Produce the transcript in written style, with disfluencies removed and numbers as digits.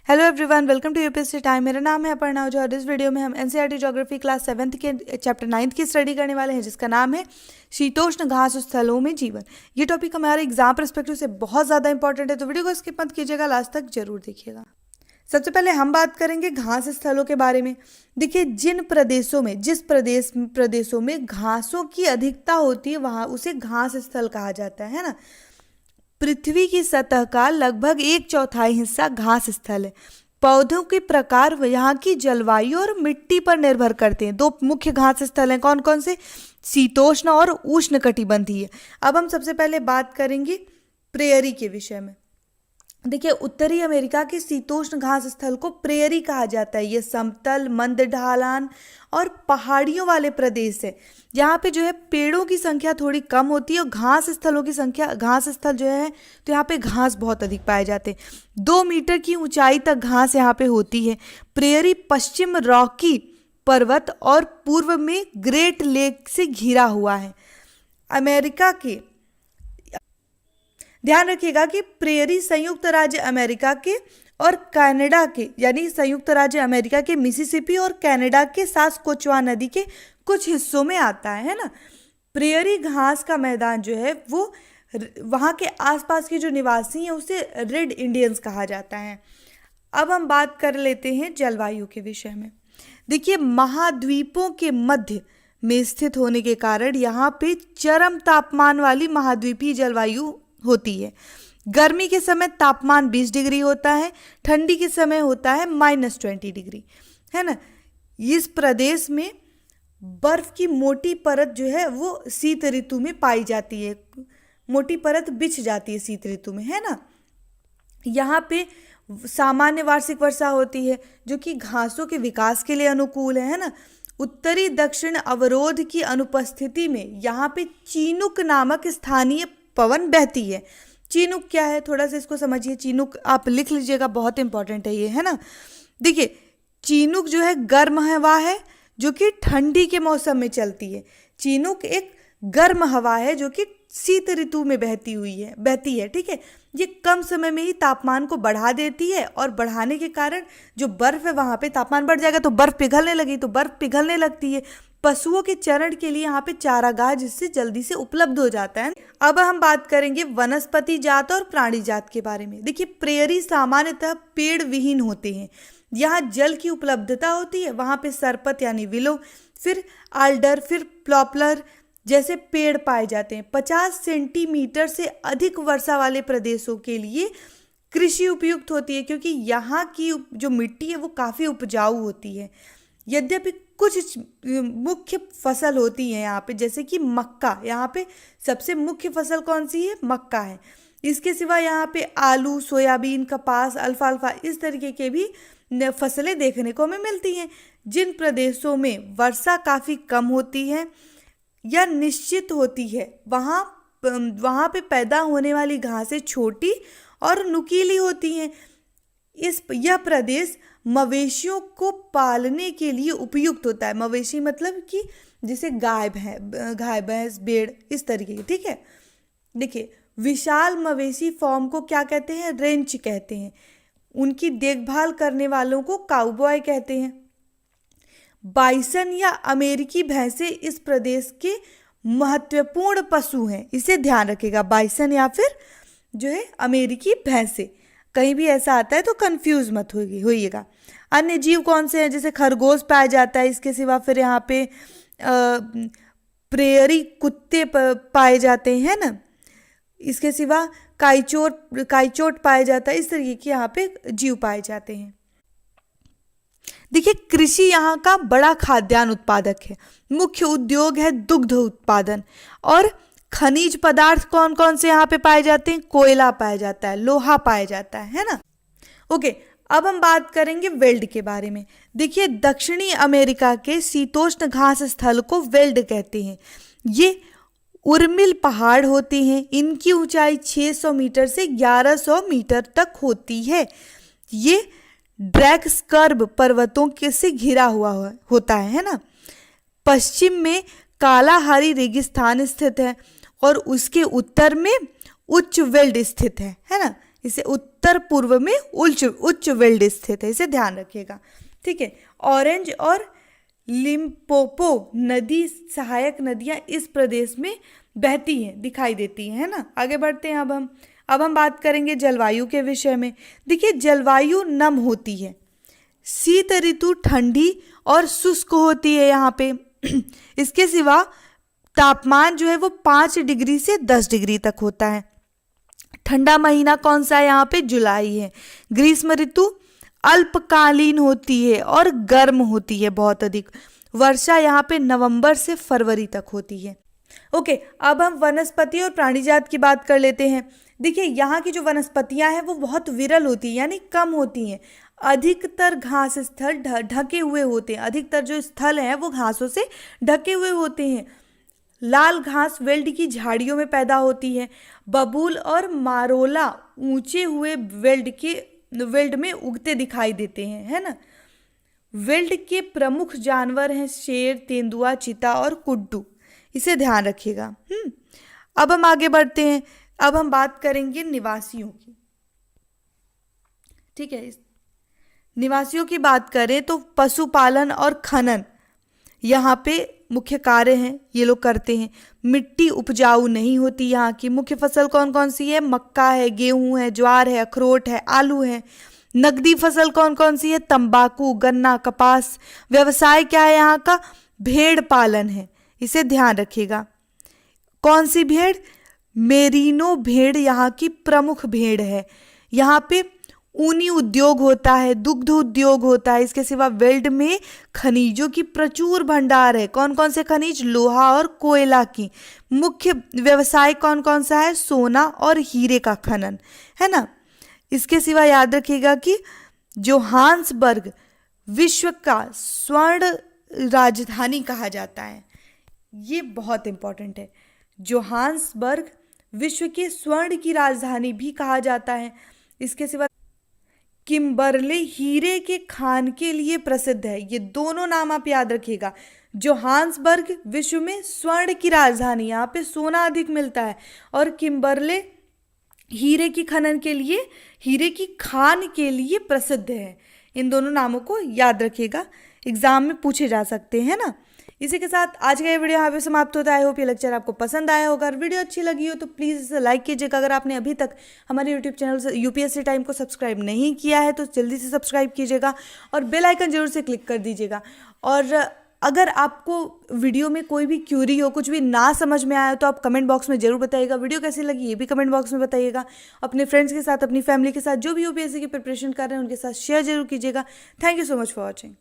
Hello everyone, welcome to UPSC time. मेरा नाम है अपर्णा ओझा और इस वीडियो में हम एनसीईआरटी ज्योग्राफी क्लास 7th के चैप्टर 9 की स्टडी करने वाले हैं, जिसका नाम है शीतोष्ण घास स्थलों में जीवन। ये टॉपिक हमारे एग्जाम परस्पेक्टिव से बहुत ज़्यादा इंपॉर्टेंट है, तो वीडियो को स्किप मत कीजिएगा, लास्ट तक जरूर देखिएगा। सबसे पहले हम बात करेंगे घास स्थलों के बारे में। देखिए, जिस प्रदेशों में घासों की अधिकता होती है वहाँ उसे घास स्थल कहा जाता है ना। पृथ्वी की सतह का लगभग 1/4 हिस्सा घास स्थल है। पौधों के प्रकार यहाँ की जलवायु और मिट्टी पर निर्भर करते हैं। 2 मुख्य घास स्थल हैं, कौन कौन से? शीतोष्ण और उष्णकटिबंधीय। अब हम सबसे पहले बात करेंगे प्रेयरी के विषय में। देखिए, उत्तरी अमेरिका के शीतोष्ण घास स्थल को प्रेयरी कहा जाता है। ये समतल, मंद ढलान और पहाड़ियों वाले प्रदेश है। यहाँ पे जो है पेड़ों की संख्या थोड़ी कम होती है और घास स्थल जो है तो यहाँ पे घास बहुत अधिक पाए जाते हैं। 2 मीटर की ऊंचाई तक घास यहाँ पे होती है। प्रेयरी पश्चिम रॉकी पर्वत और पूर्व में ग्रेट लेक से घिरा हुआ है। अमेरिका के ध्यान रखिएगा कि प्रेयरी संयुक्त राज्य अमेरिका के और कनाडा के, यानी संयुक्त राज्य अमेरिका के मिसिसिपी और कनाडा के सास्कोचुआ नदी के कुछ हिस्सों में आता है ना। प्रेयरी घास का मैदान जो है वो वहाँ के आसपास के जो निवासी हैं उसे रेड इंडियंस कहा जाता है। अब हम बात कर लेते हैं जलवायु के विषय में। देखिए, महाद्वीपों के मध्य में स्थित होने के कारण यहाँ पे चरम तापमान वाली महाद्वीपीय जलवायु होती है। गर्मी के समय तापमान 20 डिग्री होता है, ठंडी के समय होता है -20 डिग्री, है ना। इस प्रदेश में बर्फ की मोटी परत जो है वो शीत ऋतु में पाई जाती है। मोटी परत बिछ जाती है शीत ऋतु में, है ना। यहाँ पे सामान्य वार्षिक वर्षा होती है जो कि घासों के विकास के लिए अनुकूल है ना। उत्तरी दक्षिण अवरोध की अनुपस्थिति में यहाँ पे चीनुक नामक स्थानीय पवन बहती है। चीनुक क्या है, थोड़ा सा इसको समझिए। चीनुक आप लिख लीजिएगा, बहुत इंपॉर्टेंट है ये, है ना। देखिए, चीनुक जो है गर्म हवा है जो कि ठंडी के मौसम में चलती है। चीनुक एक गर्म हवा है जो कि शीत ऋतु में बहती है, ठीक है। ये कम समय में ही तापमान को बढ़ा देती है और बढ़ाने के कारण जो बर्फ है वहाँ पे तापमान बढ़ जाएगा तो बर्फ पिघलने लगती है। पशुओं के चरण के लिए यहाँ पे चारागाह जिससे जल्दी से उपलब्ध हो जाता है। अब हम बात करेंगे वनस्पति जात और प्राणी जात के बारे में। देखिए, प्रेयरी सामान्यतः पेड़ विहीन होते हैं। यहाँ जल की उपलब्धता होती है। वहाँ पे सरपत यानी विलो, फिर आल्डर, फिर प्लॉपलर जैसे पेड़ पाए जाते हैं। 50 सेंटीमीटर से अधिक वर्षा वाले प्रदेशों के लिए कृषि उपयुक्त होती है, क्योंकि यहाँ की जो मिट्टी है वो काफ़ी उपजाऊ होती है। यद्यपि कुछ मुख्य फसल होती है यहाँ पे, जैसे कि मक्का। यहाँ पे सबसे मुख्य फसल कौन सी है? मक्का है। इसके सिवा यहाँ पे आलू, सोयाबीन, कपास, अल्फाल्फा इस तरीके के भी फसलें देखने को हमें मिलती हैं। जिन प्रदेशों में वर्षा काफ़ी कम होती है या निश्चित होती है वहाँ पे पैदा होने वाली घासें छोटी और नुकीली होती हैं। यह प्रदेश मवेशियों को पालने के लिए उपयुक्त होता है। मवेशी मतलब कि जैसे गाय, भैंस, भेड़ इस तरीके की, ठीक है। देखिए, विशाल मवेशी फॉर्म को क्या कहते हैं? रेंच कहते हैं। उनकी देखभाल करने वालों को काउबॉय कहते हैं। बाइसन या अमेरिकी भैंसे इस प्रदेश के महत्वपूर्ण पशु हैं, इसे ध्यान रखिएगा। बाइसन या फिर जो है अमेरिकी भैंसे, कहीं भी ऐसा आता है तो कंफ्यूज मत होइएगा। अन्य जीव कौन से हैं? जैसे खरगोश पाया जाता है। इसके सिवा फिर यहाँ पे प्रेयरी कुत्ते पाए जाते हैं ना। इसके सिवा काइचोट पाया जाता है। इस तरीके के यहाँ पे जीव पाए जाते हैं। देखिए, कृषि यहाँ का बड़ा खाद्यान्न उत्पादक है। मुख्य उद्योग है दुग्ध उत्पादन और खनिज पदार्थ कौन कौन से यहाँ पे पाए जाते हैं? कोयला पाया जाता है, लोहा पाया जाता है ना। ओके, अब हम बात करेंगे वेल्ड के बारे में। देखिए, दक्षिणी अमेरिका के शीतोष्ण घास स्थल को वेल्ड कहते हैं। ये उर्मिल पहाड़ होते हैं। इनकी ऊंचाई 600 मीटर से 1100 मीटर तक होती है। ये ड्रैक्सकर्ब पर्वतों के से घिरा हुआ होता है ना। पश्चिम में कालाहारी रेगिस्तान स्थित है और उसके उत्तर में उच्च वेल्ड स्थित है ना। इसे उत्तर पूर्व में उच्च वेल्ड स्थित है, इसे ध्यान रखिएगा। ठीक है, ऑरेंज और लिम्पोपो नदी सहायक नदियां इस प्रदेश में बहती हैं, दिखाई देती हैं, है ना। आगे बढ़ते हैं अब हम बात करेंगे जलवायु के विषय में। देखिए, जलवायु नम होती है, शीत ऋतु ठंडी और शुष्क होती है यहाँ पे। इसके सिवा तापमान जो है वो 5 डिग्री से 10 डिग्री तक होता है। ठंडा महीना कौन सा है यहाँ पे? जुलाई है। ग्रीष्म ऋतु अल्पकालीन होती है और गर्म होती है बहुत अधिक। वर्षा यहाँ पे नवंबर से फरवरी तक होती है। ओके, अब हम वनस्पति और प्राणीजात की बात कर लेते हैं। देखिए, यहाँ की जो वनस्पतियां हैं वो बहुत विरल होती हैं, यानी कम होती हैं। अधिकतर घास स्थल ढके हुए होते हैं, अधिकतर जो स्थल हैं वो घासों से ढके हुए होते हैं। लाल घास वेल्ड की झाड़ियों में पैदा होती है। बबूल और मारोला ऊंचे हुए वेल्ड में उगते दिखाई देते हैं, है ना। वेल्ड के प्रमुख जानवर हैं शेर, तेंदुआ, चीता और कुड्डू, इसे ध्यान रखिएगा। अब हम आगे बढ़ते हैं। अब हम बात करेंगे निवासियों की। ठीक है, निवासियों की बात करें तो पशुपालन और खनन यहाँ पे मुख्य कार्य हैं, ये लोग करते हैं। मिट्टी उपजाऊ नहीं होती यहाँ की। मुख्य फसल कौन कौन सी है? मक्का है, गेहूं है, ज्वार है, अखरोट है, आलू है। नकदी फसल कौन कौन सी है? तंबाकू, गन्ना, कपास। व्यवसाय क्या है यहाँ का? भेड़ पालन है, इसे ध्यान रखिएगा। कौन सी भेड़? मेरिनो भेड़ यहाँ की प्रमुख भेड़ है। यहाँ पे ऊनी उद्योग होता है, दुग्ध उद्योग होता है। इसके सिवा वेल्ड में खनिजों की प्रचुर भंडार है। कौन कौन से खनिज? लोहा और कोयला की। मुख्य व्यवसाय कौन कौन सा है? सोना और हीरे का खनन, है ना। इसके सिवा याद रखिएगा कि जोहान्सबर्ग विश्व का स्वर्ण राजधानी कहा जाता है। ये बहुत इंपॉर्टेंट है। जोहान्सबर्ग विश्व के स्वर्ण की राजधानी भी कहा जाता है। इसके सिवा किम्बरले हीरे के खान के लिए प्रसिद्ध है। ये दोनों नाम आप याद रखिएगा। जोहान्सबर्ग विश्व में स्वर्ण की राजधानी, यहाँ पे सोना अधिक मिलता है, और किम्बरले हीरे की खनन के लिए, हीरे की खान के लिए प्रसिद्ध है। इन दोनों नामों को याद रखिएगा, एग्जाम में पूछे जा सकते हैं ना। इसी के साथ आज का ये वीडियो यहाँ पे समाप्त होता है। आई होप ये लेक्चर आपको पसंद आया होगा। अगर वीडियो अच्छी लगी हो तो प्लीज़ इसे लाइक कीजिएगा। अगर आपने अभी तक हमारे यूट्यूब चैनल से यूपीएससी टाइम को सब्सक्राइब नहीं किया है तो जल्दी से सब्सक्राइब कीजिएगा और बेल आइकन जरूर से क्लिक कर दीजिएगा। और अगर आपको वीडियो में कोई भी क्यूरी हो, कुछ भी ना समझ में आया तो आप कमेंट बॉक्स में जरूर बताइएगा। वीडियो कैसी लगी ये भी कमेंट बॉक्स में बताइएगा। अपने फ्रेंड्स के साथ, अपनी फैमिली के साथ, जो भी यूपीएससी की प्रिपरेशन कर रहे हैं उनके साथ शेयर जरूर कीजिएगा। Thank you so much for watching.